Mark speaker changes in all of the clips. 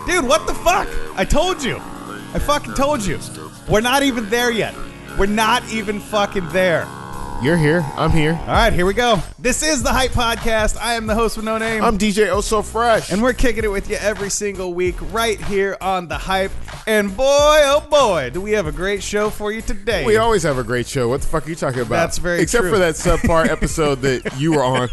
Speaker 1: Dude, what the fuck? I told you. I fucking told you. We're not even there yet. We're not even fucking there.
Speaker 2: You're here. I'm here.
Speaker 1: All right, here we go. This is the Hype Podcast. I am the host with no name.
Speaker 2: I'm DJ Oh So Fresh.
Speaker 1: And we're kicking it with you every single week right here on the Hype. And boy, oh boy, do we have a great show for you today.
Speaker 2: We always have a great show. What the fuck are you talking about?
Speaker 1: That's very
Speaker 2: Except
Speaker 1: true.
Speaker 2: for that subpar episode that you were on.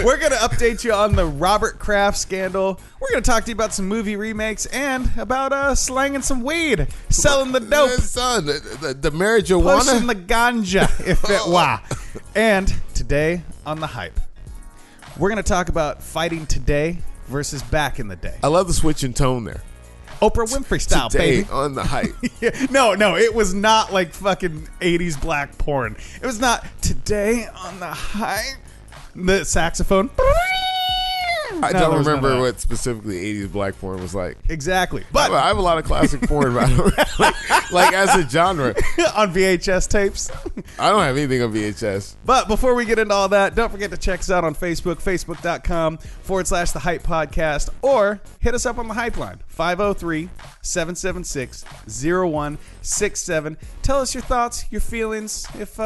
Speaker 1: We're going to update you on the Robert Kraft scandal. We're going to talk to you about some movie remakes and about slanging some weed, selling the dope.
Speaker 2: Son, the marijuana.
Speaker 1: Pushing the ganja, if it were. And today on the Hype, we're going to talk about fighting today versus back in the day.
Speaker 2: I love the switch in tone there.
Speaker 1: Oprah Winfrey style,
Speaker 2: today
Speaker 1: baby.
Speaker 2: On the Hype.
Speaker 1: Yeah, no, it was not like fucking 80s black porn. It was not today on the Hype. The saxophone.
Speaker 2: I don't remember what specifically 80s black porn was like.
Speaker 1: Exactly. But
Speaker 2: I have a lot of classic porn, but I don't, like as a genre.
Speaker 1: On VHS tapes.
Speaker 2: I don't have anything on VHS.
Speaker 1: But before we get into all that, don't forget to check us out on Facebook, facebook.com/The Hype Podcast, or hit us up on the Hype line, 503-776-0167. Tell us your thoughts, your feelings, if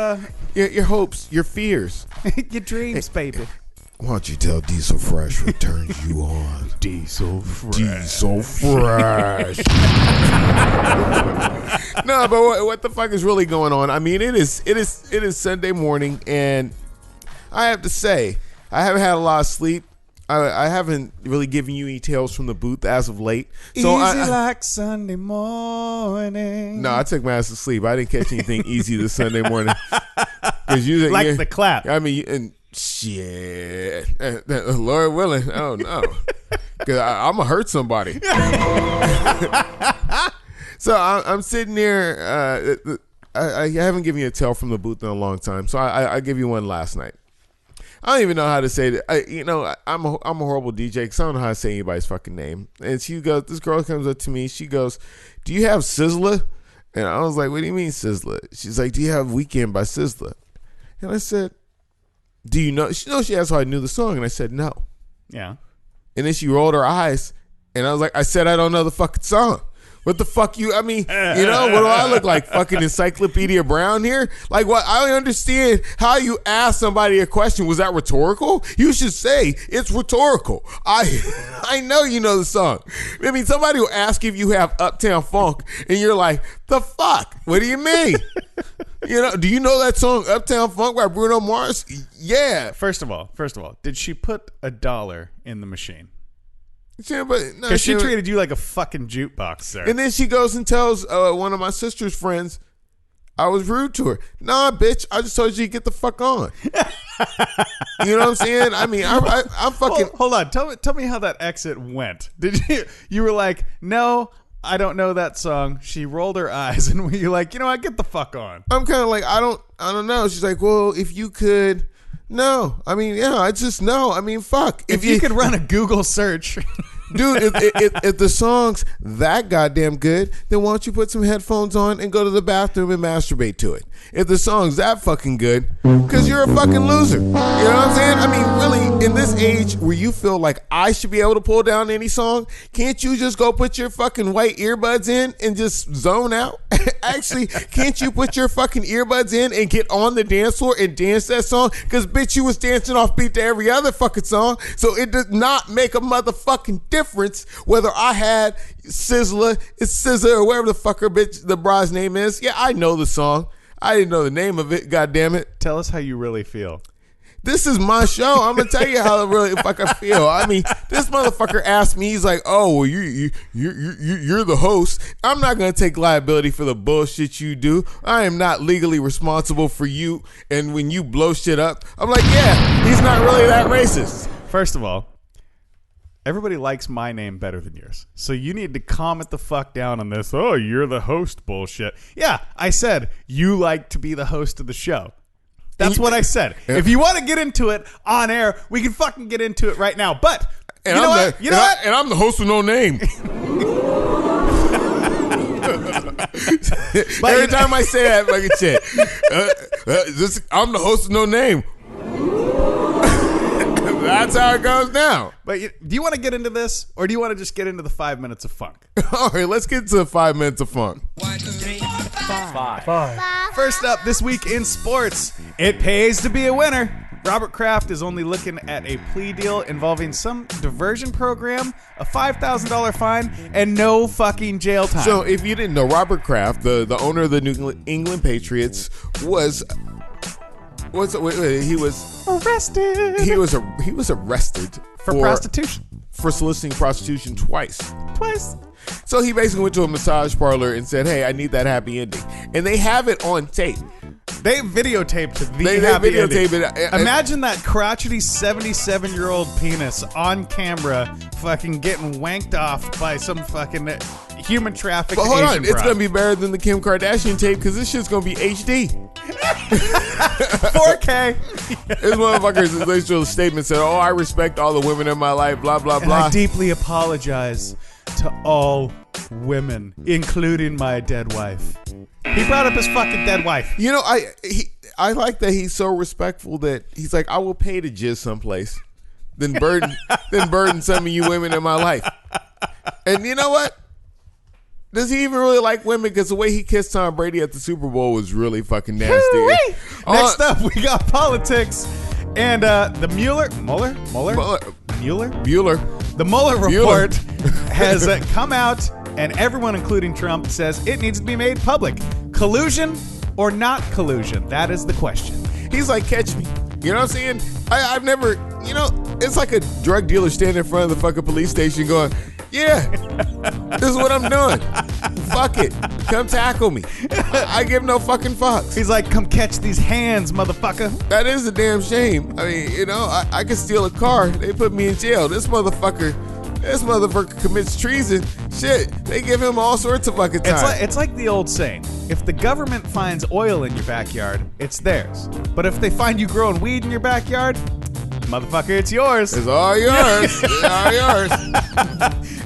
Speaker 2: your hopes, your fears.
Speaker 1: your dreams, baby.
Speaker 2: Why don't you tell Diesel Fresh returns you on?
Speaker 1: Diesel Fresh.
Speaker 2: Diesel Fresh. No, but what the fuck is really going on? I mean, it is Sunday morning, and I have to say, I haven't had a lot of sleep. I haven't really given you any tales from the booth as of late. So
Speaker 1: easy like Sunday morning.
Speaker 2: No, I took my ass to sleep. I didn't catch anything easy this Sunday morning.
Speaker 1: Like the clap.
Speaker 2: I mean, and shit, Lord willing, oh no, because I'm gonna hurt somebody. So I'm sitting there. I haven't given you a tale from the booth in a long time, so I give you one last night. I don't even know how to say that. I'm a horrible DJ because I don't know how to say anybody's fucking name. And she goes, this girl comes up to me. She goes, "Do you have Sizzler?" And I was like, "What do you mean Sizzler?" She's like, "Do you have Weekend by Sizzler?" And I said, "Do you know?" She asked how I knew the song, and I said no.
Speaker 1: Yeah.
Speaker 2: And then she rolled her eyes, and I was like, "I said I don't know the fucking song. What the fuck I mean, what do I look like? Fucking Encyclopedia Brown here? Like, what? I don't understand how you ask somebody a question. Was that rhetorical? You should say it's rhetorical. I know you know the song. I mean, somebody will ask if you have Uptown Funk, and you're like, the fuck? What do you mean? Do you know that song Uptown Funk by Bruno Mars? Yeah.
Speaker 1: First of all, did she put $1 in the machine?
Speaker 2: Yeah, but no,
Speaker 1: because she treated you like a fucking jukebox, sir.
Speaker 2: And then she goes and tells one of my sister's friends I was rude to her. Nah, bitch, I just told you to get the fuck on. You know what I'm saying? I mean, I'm fucking.
Speaker 1: Hold on, tell me how that exit went. Did you were like, no, I don't know that song. She rolled her eyes, and you're like, I get the fuck on.
Speaker 2: I'm kind of like, I don't know. She's like, well, if you could. No, I mean, yeah, I just know. I mean, fuck.
Speaker 1: If you could run a Google search.
Speaker 2: Dude, if the song's that goddamn good, then why don't you put some headphones on and go to the bathroom and masturbate to it? If the song's that fucking good, because you're a fucking loser. You know what I'm saying? I mean, really, in this age where you feel like I should be able to pull down any song, can't you just go put your fucking white earbuds in and just zone out? Actually, can't you put your fucking earbuds in and get on the dance floor and dance that song? Because, bitch, you was dancing off beat to every other fucking song. So it does not make a motherfucking difference whether I had Sizzler, or whatever the fuck her bitch, the bride's name is. Yeah, I know the song. I didn't know the name of it, goddammit.
Speaker 1: Tell us how you really feel.
Speaker 2: This is my show. I'm gonna tell you how I really fucking feel. I mean, this motherfucker asked me. He's like, "Oh, well, you're the host. I'm not gonna take liability for the bullshit you do. I am not legally responsible for you. And when you blow shit up, I'm like, yeah, he's not really that racist."
Speaker 1: First of all, everybody likes my name better than yours. So you need to calm it the fuck down on this. Oh, you're the host bullshit. Yeah, I said you like to be the host of the show. That's what I said. Yeah. If you want to get into it on air, we can fucking get into it right now. But
Speaker 2: and I'm the host with no name. Every time I say that fucking shit, I'm the host with no name. That's how it goes now.
Speaker 1: But do you want to get into this, or do you want to just get into the 5 minutes of funk?
Speaker 2: All right, let's get to 5 minutes of funk.
Speaker 3: 1, 2, 3, 4, 5.
Speaker 1: First up this week in sports, it pays to be a winner. Robert Kraft is only looking at a plea deal involving some diversion program, a $5,000 fine, and no fucking jail time.
Speaker 2: So, if you didn't know, Robert Kraft, the owner of the New England Patriots, he was
Speaker 1: arrested.
Speaker 2: He was arrested
Speaker 1: for prostitution.
Speaker 2: For soliciting prostitution twice. So he basically went to a massage parlor and said, "Hey, I need that happy ending," and they have it on tape.
Speaker 1: They videotaped the happy ending. Imagine that crotchety 77-year-old penis on camera fucking getting wanked off by some fucking human trafficked
Speaker 2: But hold
Speaker 1: Asian
Speaker 2: on, it's
Speaker 1: broad.
Speaker 2: going to be better than the Kim Kardashian tape because this shit's going to be HD.
Speaker 1: 4K.
Speaker 2: This motherfucker's initial statement said, "Oh, I respect all the women in my life, blah, blah,
Speaker 1: And
Speaker 2: blah."
Speaker 1: I deeply apologize to all women, including my dead wife. He brought up his fucking dead wife.
Speaker 2: You know, I like that he's so respectful that he's like, "I will pay to jizz someplace, then burden some of you women in my life." And you know what? Does he even really like women? Because the way he kissed Tom Brady at the Super Bowl was really fucking nasty.
Speaker 1: Next up, we got politics. And the Mueller. The Mueller report has come out, and everyone, including Trump, says it needs to be made public. Collusion or not collusion? That is the question.
Speaker 2: He's like, "Catch me." You know what I'm saying? I've never, it's like a drug dealer standing in front of the fucking police station going, "Yeah, this is what I'm doing. Fuck it. Come tackle me. I give no fucking fucks."
Speaker 1: He's like, "Come catch these hands, motherfucker."
Speaker 2: That is a damn shame. I mean, I could steal a car. They put me in jail. This motherfucker commits treason. Shit, they give him all sorts of fucking time.
Speaker 1: It's like the old saying: if the government finds oil in your backyard, it's theirs. But if they find you growing weed in your backyard, motherfucker, it's yours.
Speaker 2: It's all yours. It's all yours.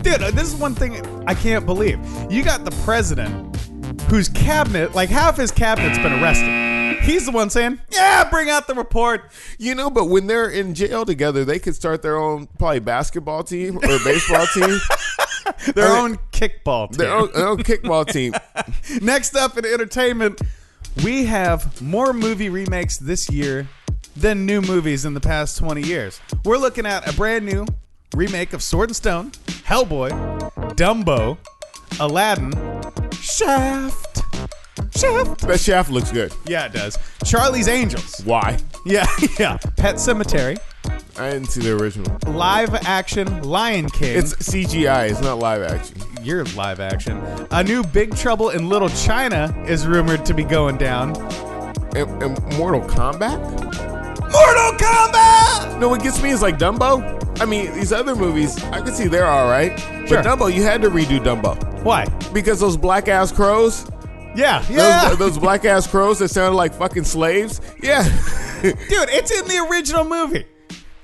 Speaker 1: Dude, this is one thing I can't believe. You got the president whose cabinet, like half his cabinet's been arrested. He's the one saying, "Yeah, bring out the report."
Speaker 2: But when they're in jail together, they could start their own probably basketball team or baseball team.
Speaker 1: Their own kickball team.
Speaker 2: Their own kickball team.
Speaker 1: Next up in entertainment, we have more movie remakes this year than new movies in the past 20 years. We're looking at a brand new remake of Sword and Stone, Hellboy, Dumbo, Aladdin, Shaft.
Speaker 2: That Shaft looks good.
Speaker 1: Yeah, it does. Charlie's Angels.
Speaker 2: Why?
Speaker 1: Yeah. Pet Cemetery.
Speaker 2: I didn't see the original.
Speaker 1: Live action Lion King.
Speaker 2: It's CGI. It's not live action.
Speaker 1: You're live action. A new Big Trouble in Little China is rumored to be going down.
Speaker 2: And Mortal Kombat?
Speaker 1: Mortal Kombat!
Speaker 2: No, what gets me is like Dumbo. I mean, these other movies, I can see they're all right.
Speaker 1: Sure.
Speaker 2: But Dumbo, you had to redo Dumbo.
Speaker 1: Why?
Speaker 2: Because those black-ass crows...
Speaker 1: Yeah.
Speaker 2: Those black-ass crows that sounded like fucking slaves? Yeah.
Speaker 1: Dude, it's in the original movie.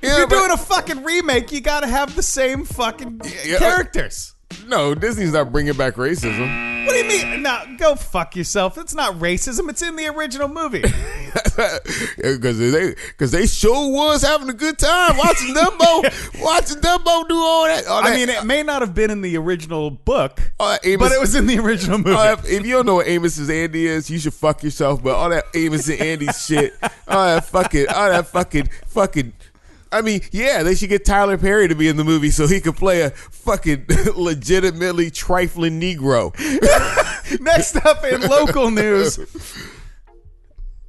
Speaker 1: If you're doing a fucking remake, you gotta have the same fucking characters.
Speaker 2: No, Disney's not bringing back racism.
Speaker 1: What do you mean? No, go fuck yourself. It's not racism. It's in the original movie.
Speaker 2: Because they sure was having a good time watching Dumbo do all that.
Speaker 1: I mean, it may not have been in the original book, but
Speaker 2: Amos,
Speaker 1: it was in the original movie.
Speaker 2: If you don't know what Amos and Andy is, you should fuck yourself. But all that Amos and Andy shit, all that fucking. I mean, yeah, they should get Tyler Perry to be in the movie so he could play a fucking legitimately trifling Negro.
Speaker 1: Next up in local news,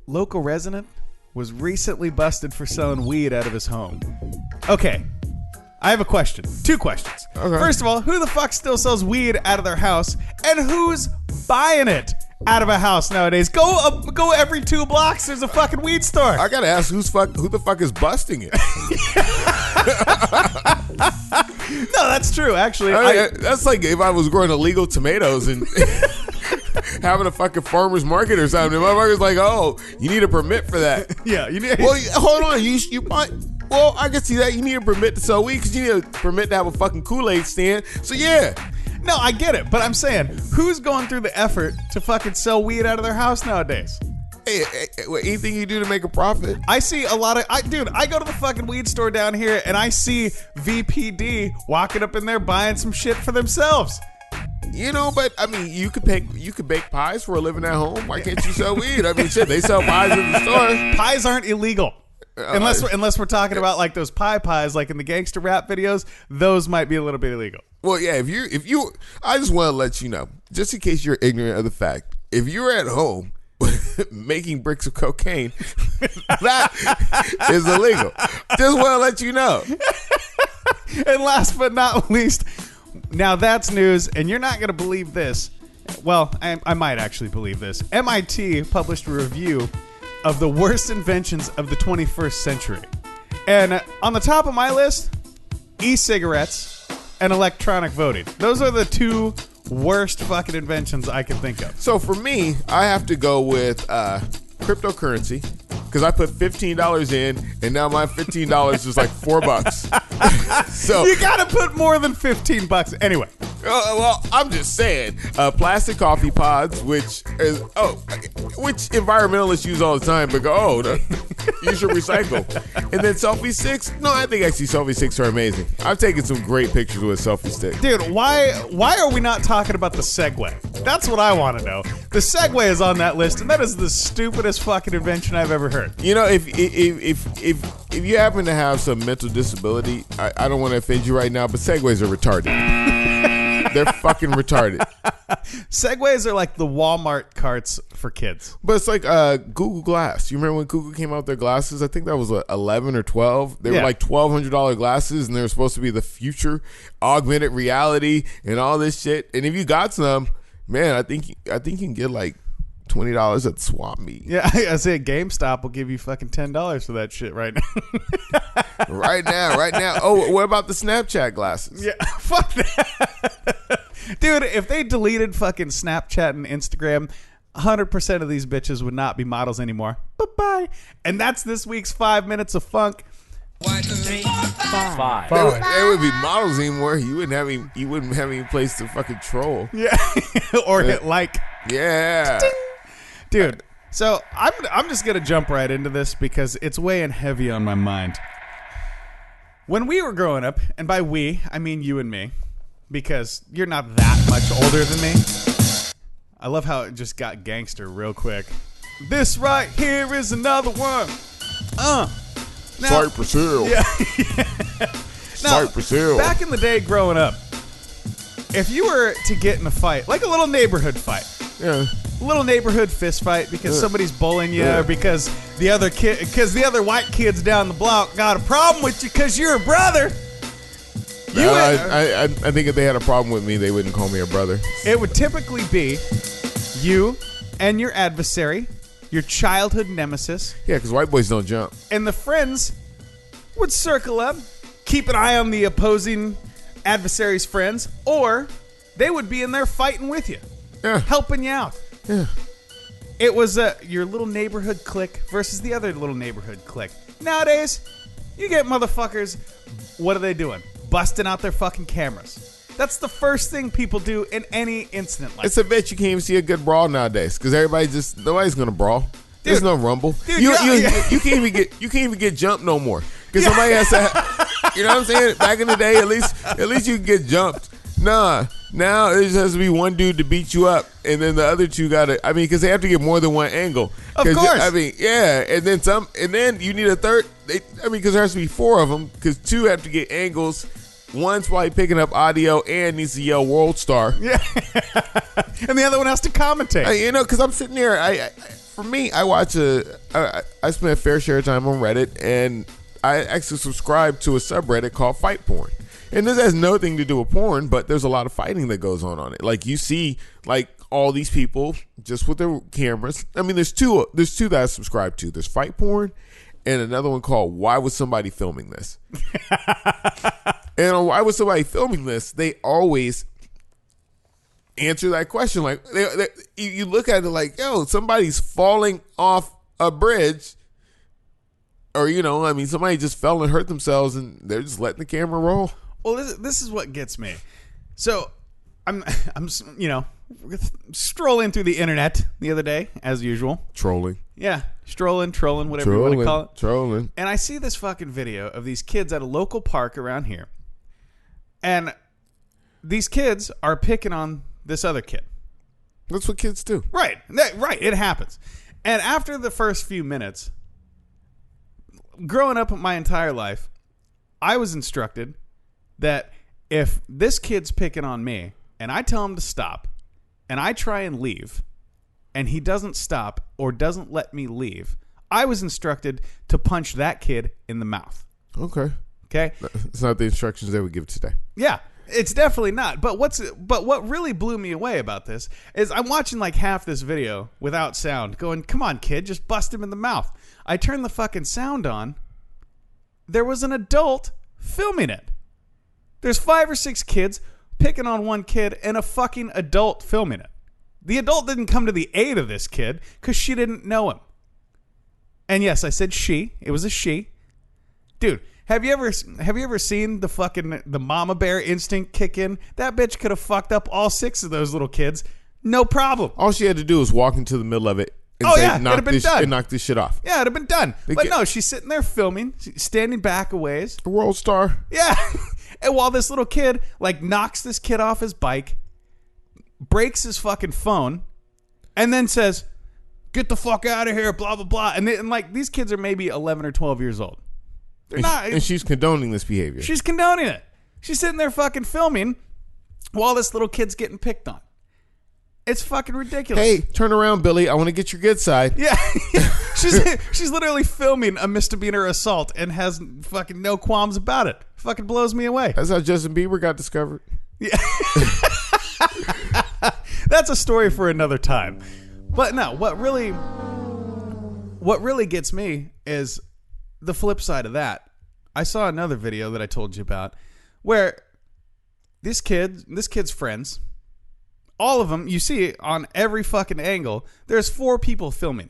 Speaker 1: local resident was recently busted for selling weed out of his home. Okay, I have a question. 2 questions.
Speaker 2: Okay.
Speaker 1: First of all, who the fuck still sells weed out of their house, and who's buying it out of a house nowadays? Go every 2 blocks. There's a fucking weed store.
Speaker 2: I gotta ask who the fuck is busting it?
Speaker 1: No, that's true. Actually,
Speaker 2: that's like if I was growing illegal tomatoes and having a fucking farmer's market or something. My motherfucker's like, "Oh, you need a permit for that."
Speaker 1: Yeah, you need.
Speaker 2: Well, hold on. You might. Well, I can see that you need a permit to sell weed because you need a permit to have a fucking Kool-Aid stand. So yeah.
Speaker 1: No, I get it, but I'm saying, who's going through the effort to fucking sell weed out of their house nowadays?
Speaker 2: Anything you do to make a profit.
Speaker 1: I see a lot of I go to the fucking weed store down here and I see VPD walking up in there buying some shit for themselves.
Speaker 2: You know, but I mean, you could bake pies for a living at home. Why can't you sell weed? I mean, shit, they sell pies at the store.
Speaker 1: Pies aren't illegal. Unless we're talking about like those pies like in the gangster rap videos, those might be a little bit illegal.
Speaker 2: Well, yeah, if you I just want to let you know, just in case you're ignorant of the fact, if you're at home making bricks of cocaine, that is illegal. Just want to let you know.
Speaker 1: And last but not least, now that's news, and you're not going to believe this. Well, I might actually believe this. MIT published a review of the worst inventions of the 21st century. And on the top of my list, e-cigarettes and electronic voting. Those are the two worst fucking inventions I can think of.
Speaker 2: So for me, I have to go with cryptocurrency, because I put $15 in, and now my $15 is like $4. So
Speaker 1: you gotta put more than $15 anyway.
Speaker 2: Well, I'm just saying, plastic coffee pods, which environmentalists use all the time, but you should recycle. And then selfie sticks. No, I think actually selfie sticks are amazing. I've taken some great pictures with selfie sticks.
Speaker 1: Dude, why are we not talking about the Segway? That's what I want to know. The Segway is on that list, and that is the stupidest fucking invention I've ever heard.
Speaker 2: You know, if you happen to have some mental disability, I don't want to offend you right now, but Segways are retarded. They're fucking retarded.
Speaker 1: Segways are like the Walmart carts for kids.
Speaker 2: But it's like Google Glass. You remember when Google came out with their glasses? I think that was 11 or 12. They were like $1,200 glasses, and they were supposed to be the future, augmented reality, and all this shit. And if you got some, man, I think you can get like $20 at Swap Meet.
Speaker 1: Yeah, I say GameStop will give you fucking $10 for that shit right now.
Speaker 2: Right now. Oh, what about the Snapchat glasses?
Speaker 1: Yeah, fuck that. Dude, if they deleted fucking Snapchat and Instagram, 100% of these bitches would not be models anymore. Bye-bye. And that's this week's 5 Minutes of Funk.
Speaker 3: 1, 2, 3, 4, 5.
Speaker 2: They would be models anymore. You wouldn't have any place to fucking troll.
Speaker 1: Yeah. Or hit like.
Speaker 2: Yeah.
Speaker 1: Ding. Dude, so I'm just going to jump right into this because it's weighing heavy on my mind. When we were growing up, and by we, I mean you and me, because you're not that much older than me. I love how it just got gangster real quick. This right here is another one.
Speaker 2: Cypress Hill.
Speaker 1: Yeah. Now,
Speaker 2: Cypress Hill.
Speaker 1: Back in the day growing up, if you were to get in a fight, like a little neighborhood fight, little nneighborhood fist fight because somebody's bullying you or because the other white kids down the block got a problem with you because you're a brother.
Speaker 2: I think if they had a problem with me, they wouldn't call me a brother.
Speaker 1: It would typically be you and your adversary, your childhood nemesis.
Speaker 2: Yeah, because white boys don't jump.
Speaker 1: And the friends would circle up, keep an eye on the opposing adversary's friends, or they would be in there fighting with you, helping you out.
Speaker 2: Yeah.
Speaker 1: It was your little neighborhood clique versus the other little neighborhood clique. Nowadays, you get motherfuckers, what are they doing? Busting out their fucking cameras. That's the first thing people do in any incident like
Speaker 2: It's a bitch you can't even see a good brawl nowadays because nobody's gonna brawl. There's no rumble.
Speaker 1: Dude,
Speaker 2: you can't even get jumped no more because somebody has to. You know what I'm saying? Back in the day, at least you can get jumped. Nah, now it just has to be one dude to beat you up, and then the other two gotta. I mean, because they have to get more than one angle.
Speaker 1: Of course.
Speaker 2: I mean, yeah, and then some, and then you need a third. Because there has to be four of them, because two have to get angles. One's probably picking up audio and needs to yell "World Star."
Speaker 1: Yeah, and the other one has to commentate.
Speaker 2: Because I'm sitting there. For me, I spend a fair share of time on Reddit, and I actually subscribe to a subreddit called Fight Porn. And this has nothing to do with porn, but there's a lot of fighting that goes on it. Like you see, like all these people just with their cameras. I mean, there's two that I subscribe to. There's Fight Porn, and another one called "Why Was Somebody Filming This?" And on "Why Was Somebody Filming This?" they always answer that question. Like you look at it like, yo, somebody's falling off a bridge, or somebody just fell and hurt themselves, and they're just letting the camera roll.
Speaker 1: Well, this is what gets me. So I'm strolling through the internet the other day, as usual.
Speaker 2: Trolling.
Speaker 1: Yeah, strolling, trolling, whatever you want to call it.
Speaker 2: Trolling.
Speaker 1: And I see this fucking video of these kids at a local park around here. And these kids are picking on this other kid.
Speaker 2: That's what kids do.
Speaker 1: Right. Right. It happens. And after the first few minutes, growing up my entire life, I was instructed that if this kid's picking on me and I tell him to stop and I try and leave and he doesn't stop or doesn't let me leave, I was instructed to punch that kid in the mouth.
Speaker 2: Okay.
Speaker 1: Okay?
Speaker 2: It's not the instructions they would give today.
Speaker 1: Yeah. It's definitely not. But what really blew me away about this is I'm watching like half this video without sound going, come on, kid, just bust him in the mouth. I turned the fucking sound on. There was an adult filming it. There's 5 or 6 kids picking on one kid and a fucking adult filming it. The adult didn't come to the aid of this kid because she didn't know him. And yes, I said she. It was a she. Dude, have you ever seen the mama bear instinct kick in? That bitch could have fucked up all 6 of those little kids. No problem.
Speaker 2: All she had to do was walk into the middle of it and
Speaker 1: it'd have been done.
Speaker 2: And knock this shit off.
Speaker 1: Yeah, it'd have been done. But no, she's sitting there filming, standing back a ways.
Speaker 2: A world star.
Speaker 1: Yeah. And while this little kid like knocks this kid off his bike, breaks his fucking phone, and then says, "Get the fuck out of here," blah, blah, blah. And like these kids are maybe 11 or 12 years old. They're not.
Speaker 2: And she's condoning this behavior.
Speaker 1: She's condoning it. She's sitting there fucking filming while this little kid's getting picked on. It's fucking ridiculous.
Speaker 2: Hey, turn around, Billy. I want to get your good side.
Speaker 1: Yeah. She's literally filming a misdemeanor assault and has fucking no qualms about it. Fucking blows me away.
Speaker 2: That's how Justin Bieber got discovered.
Speaker 1: Yeah. That's a story for another time. But no, what really gets me is the flip side of that. I saw another video that I told you about where this kid's friends, all of them, you see on every fucking angle, there's 4 people filming.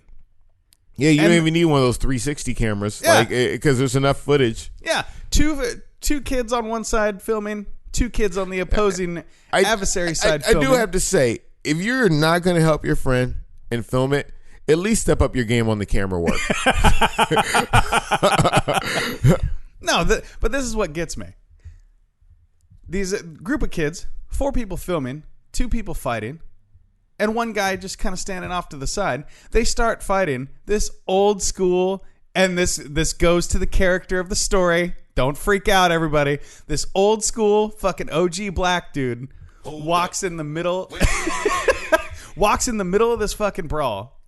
Speaker 2: Yeah, you don't even need one of those 360 cameras,
Speaker 1: Yeah.
Speaker 2: like because there's enough footage.
Speaker 1: Yeah, two kids on one side filming, 2 kids on the opposing adversary side filming.
Speaker 2: I do have to say, if you're not going to help your friend and film it, at least step up your game on the camera work.
Speaker 1: No, but this is what gets me. These group of kids, 4 people filming, 2 people fighting, and one guy just kind of standing off to the side. They start fighting this old school, and this goes to the character of the story. Don't freak out, everybody. This old school fucking OG black dude walks in the middle of this fucking brawl,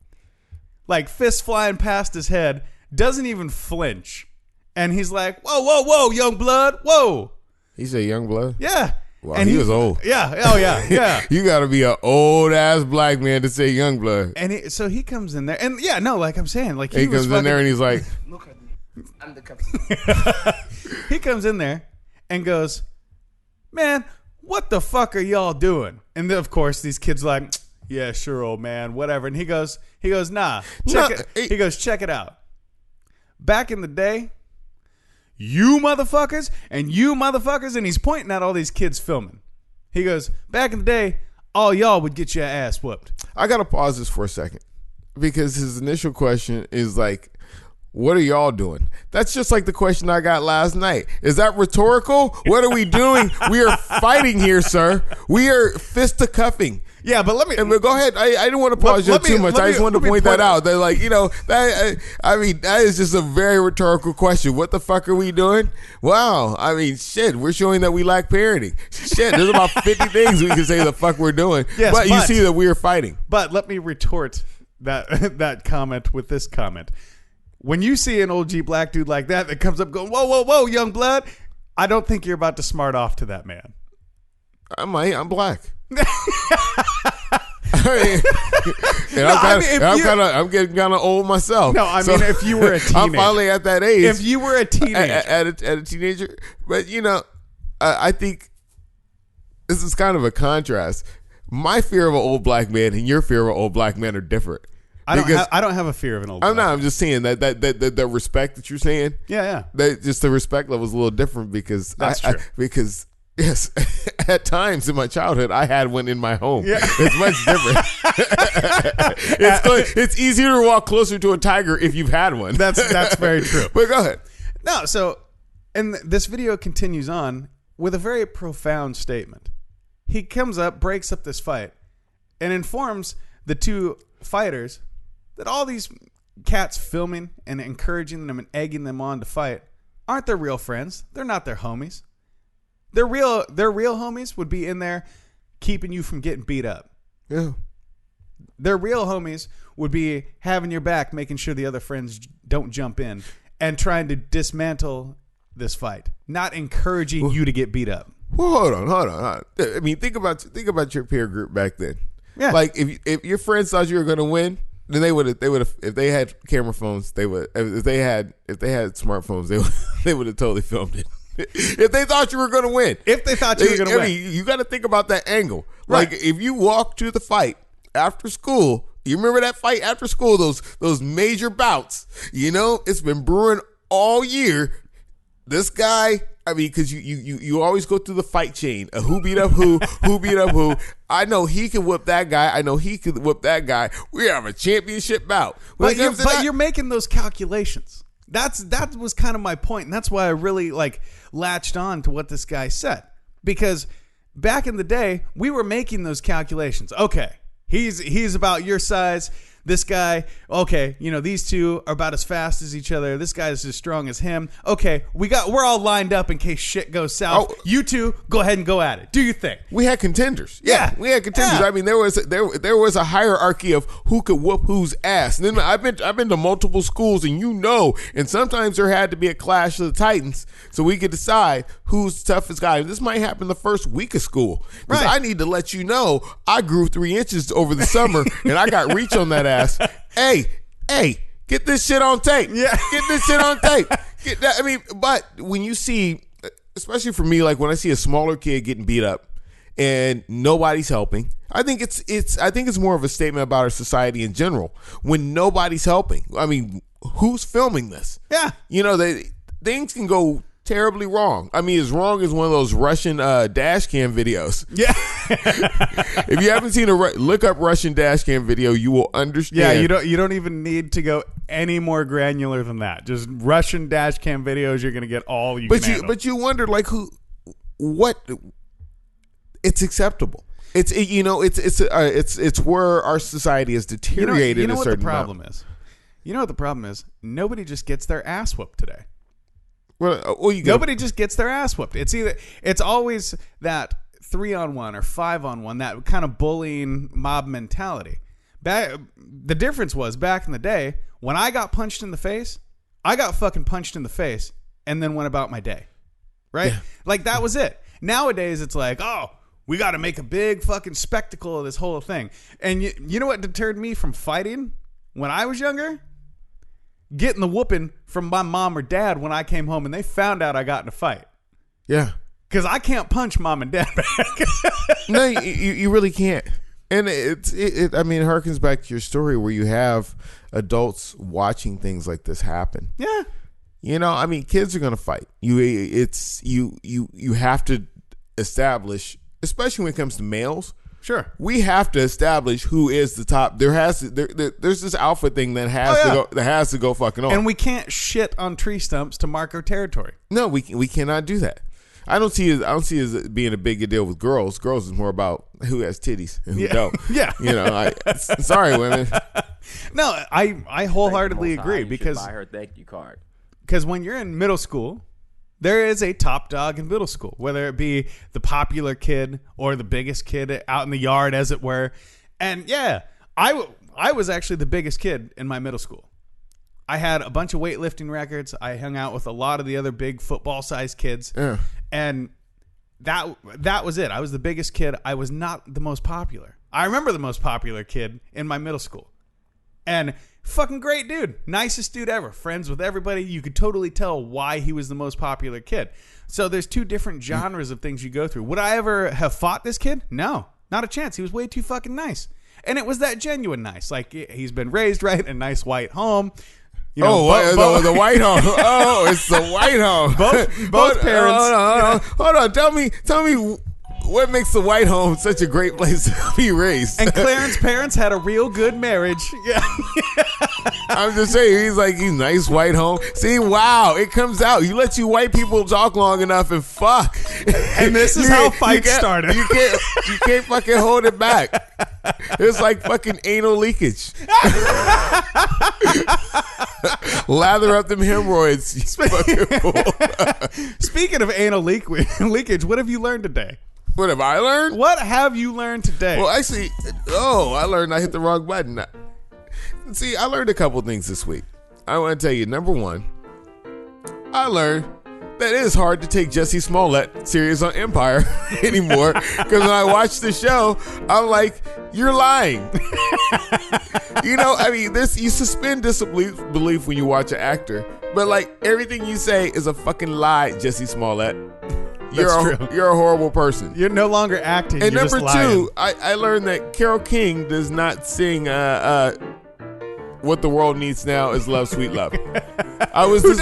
Speaker 1: like fists flying past his head, doesn't even flinch, and he's like, "Whoa, whoa, whoa, young blood, whoa."
Speaker 2: He said young blood?
Speaker 1: Yeah.
Speaker 2: Wow,
Speaker 1: and
Speaker 2: he was old.
Speaker 1: Yeah. Oh, yeah. Yeah.
Speaker 2: You got to be an old ass black man to say young blood.
Speaker 1: And so he comes in there, and yeah, no, like I'm saying, like
Speaker 2: he comes in there and he's like,
Speaker 3: Look at me. I'm the captain.
Speaker 1: he comes in there and goes, "Man, what the fuck are y'all doing?" And then, of course, these kids are like, "Yeah, sure, old man, whatever." And he goes, "Nah, check it out. Back in the day, you motherfuckers, and he's pointing at all these kids filming. He goes, back in the day, all y'all would get your ass whooped."
Speaker 2: I got to pause this for a second because his initial question is like, what are y'all doing? That's just like the question I got last night. Is that rhetorical? What are we doing? We are fighting here, sir. We are fisticuffing.
Speaker 1: Yeah, but let me
Speaker 2: go ahead. I didn't want to pause you too much. I just wanted to point that out. They're like, that is just a very rhetorical question. What the fuck are we doing? Wow. I mean, shit. We're showing that we lack parenting. Shit. There's about 50 things we can say the fuck we're doing.
Speaker 1: Yes,
Speaker 2: but you see that we are fighting.
Speaker 1: But let me retort that comment with this comment. When you see an OG black dude like that comes up going, "Whoa, whoa, whoa, young blood," I don't think you're about to smart off to that man.
Speaker 2: I might. I'm black. I'm getting kind of old myself.
Speaker 1: No, I mean, if you were a teenager.
Speaker 2: I'm finally at that age.
Speaker 1: If you were a teenager.
Speaker 2: At a teenager. But, I think this is kind of a contrast. My fear of an old black man and your fear of an old black man are different.
Speaker 1: I don't have a fear of an old black man.
Speaker 2: I'm just saying that respect that you're saying.
Speaker 1: Yeah.
Speaker 2: That just the respect level is a little different because
Speaker 1: That's true.
Speaker 2: because Yes, at times in my childhood, I had one in my home.
Speaker 1: Yeah.
Speaker 2: It's much different. It's easier to walk closer to a tiger if you've had one.
Speaker 1: That's very true.
Speaker 2: But go ahead.
Speaker 1: No, so, and this video continues on with a very profound statement. He comes up, breaks up this fight, and informs the two fighters that all these cats filming and encouraging them and egging them on to fight aren't their real friends. They're not their homies. Their real homies would be in there keeping you from getting beat up.
Speaker 2: Yeah.
Speaker 1: Their real homies would be having your back, making sure the other friends don't jump in and trying to dismantle this fight, not encouraging you to get beat up.
Speaker 2: Well, hold on. I mean, think about your peer group back then.
Speaker 1: Yeah.
Speaker 2: Like if your friends thought you were going to win, then they would have if they had camera phones, if they had smartphones, they would have totally filmed it. If they thought you were going to win.
Speaker 1: If they thought you were going to win.
Speaker 2: You got to think about that angle.
Speaker 1: Right.
Speaker 2: Like if you walk to the fight after school, you remember that fight after school, those major bouts, it's been brewing all year. This guy, I mean, because you always go through the fight chain of who beat up who beat up who. I know he can whip that guy. I know he could whip that guy. We have a championship bout.
Speaker 1: But you're making those calculations. That was kind of my point, and that's why I really latched on to what this guy said. Because back in the day, we were making those calculations. Okay, he's about your size. This guy, okay, these two are about as fast as each other. This guy's as strong as him. Okay, we're all lined up in case shit goes south. You two, go ahead and go at it. Do your thing.
Speaker 2: We had contenders.
Speaker 1: Yeah.
Speaker 2: We had contenders.
Speaker 1: Yeah.
Speaker 2: I mean, there was a hierarchy of who could whoop whose ass. And then I've been to multiple schools, and sometimes there had to be a clash of the titans so we could decide who's the toughest guy. This might happen the first week of school. Because
Speaker 1: Right.
Speaker 2: I need to let you know I grew 3 inches over the summer and I got reach on that ass. Hey, get this shit on tape.
Speaker 1: Yeah.
Speaker 2: Get this shit on tape. But when you see, especially for me, like when I see a smaller kid getting beat up and nobody's helping, I think it's more of a statement about our society in general. When nobody's helping, I mean, who's filming this?
Speaker 1: Yeah.
Speaker 2: Things can go terribly wrong. I mean, as wrong as one of those Russian dash cam videos.
Speaker 1: Yeah.
Speaker 2: If you haven't seen look up Russian dash cam video, you will understand.
Speaker 1: Yeah, you don't even need to go any more granular than that. Just Russian dash cam videos, you're gonna get all you can handle.
Speaker 2: But you wonder what it's acceptable. It's where our society has deteriorated.
Speaker 1: You know
Speaker 2: a
Speaker 1: what
Speaker 2: certain
Speaker 1: the problem
Speaker 2: amount.
Speaker 1: is? You know what the problem is? Nobody just gets their ass whooped today. Nobody just gets their ass whooped. It's always that 3-on-1 or 5-on-1, that kind of bullying mob mentality. The difference was back in the day when I got punched in the face, I got fucking punched in the face and then went about my day. Right?
Speaker 2: Yeah.
Speaker 1: Like that was it. Nowadays it's like, oh, we got to make a big fucking spectacle of this whole thing. And you know what deterred me from fighting when I was younger? Getting the whooping from my mom or dad when I came home and they found out I got in a fight.
Speaker 2: Yeah.
Speaker 1: Because I can't punch mom and dad back.
Speaker 2: No, you really can't. And it harkens back to your story where you have adults watching things like this happen.
Speaker 1: Yeah.
Speaker 2: Kids are going to fight. You have to establish, especially when it comes to males.
Speaker 1: Sure.
Speaker 2: We have to establish who is the top. There's this alpha thing that has to go fucking on.
Speaker 1: And we can't shit on tree stumps to mark our territory.
Speaker 2: No, we cannot do that. I don't see it as being a big deal with girls. Girls is more about who has titties and who don't.
Speaker 1: Yeah.
Speaker 2: Sorry, women.
Speaker 1: No, I wholeheartedly agree because
Speaker 3: buy her thank you card.
Speaker 1: Because when you're in middle school, there is a top dog in middle school, whether it be the popular kid or the biggest kid out in the yard, as it were. And yeah, I was actually the biggest kid in my middle school. I had a bunch of weightlifting records. I hung out with a lot of the other big football-sized kids.
Speaker 2: Yeah.
Speaker 1: And that was it. I was the biggest kid. I was not the most popular. I remember the most popular kid in my middle school. And fucking great dude. Nicest dude ever. Friends with everybody. You could totally tell why he was the most popular kid. So there's two different genres of things you go through. Would I ever have fought this kid? No. Not a chance. He was way too fucking nice. And it was that genuine nice. Like, he's been raised right in a nice white home. You know,
Speaker 2: the white home. Oh, it's the white home.
Speaker 1: Both parents.
Speaker 2: Hold on. Tell me what makes the white home such a great place to be raised.
Speaker 1: And Clarence's parents had a real good marriage. Yeah.
Speaker 2: I'm just saying, he's nice white home. See, wow, it comes out. You let you white people talk long enough and fuck.
Speaker 1: And this is how fights started.
Speaker 2: You can't fucking hold it back. It's like fucking anal leakage. Lather up them hemorrhoids. You fucking fool.
Speaker 1: Speaking of anal leakage, what have you learned today?
Speaker 2: What have I learned?
Speaker 1: What have you learned today?
Speaker 2: Well, actually, I learned I hit the wrong button. See, I learned a couple things this week. I want to tell you, number one, I learned that it is hard to take Jussie Smollett serious on Empire anymore. Because when I watch the show, I'm like, you're lying. You suspend disbelief when you watch an actor. But like everything you say is a fucking lie, Jussie Smollett. You're a horrible person.
Speaker 1: You're no longer acting.
Speaker 2: And
Speaker 1: you're
Speaker 2: number
Speaker 1: just lying.
Speaker 2: two, I learned that Carole King does not sing "What the World Needs Now Is Love, Sweet Love."
Speaker 1: Who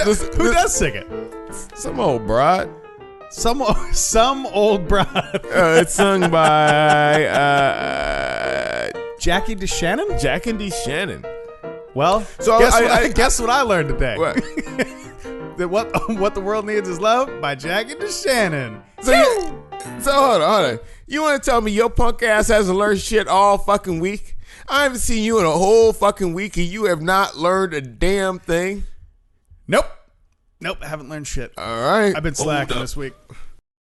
Speaker 1: does sing it?
Speaker 2: Some old broad.
Speaker 1: Some old broad.
Speaker 2: It's sung by
Speaker 1: Jackie DeShannon.
Speaker 2: Jackie DeShannon.
Speaker 1: Well,
Speaker 2: so
Speaker 1: guess what I learned today.
Speaker 2: What?
Speaker 1: That what the world needs is love by Jackie DeShannon.
Speaker 2: So hold on. You want to tell me your punk ass hasn't learned shit all fucking week? I haven't seen you in a whole fucking week and you have not learned a damn thing?
Speaker 1: Nope, I haven't learned shit.
Speaker 2: All right.
Speaker 1: I've been slacking this week.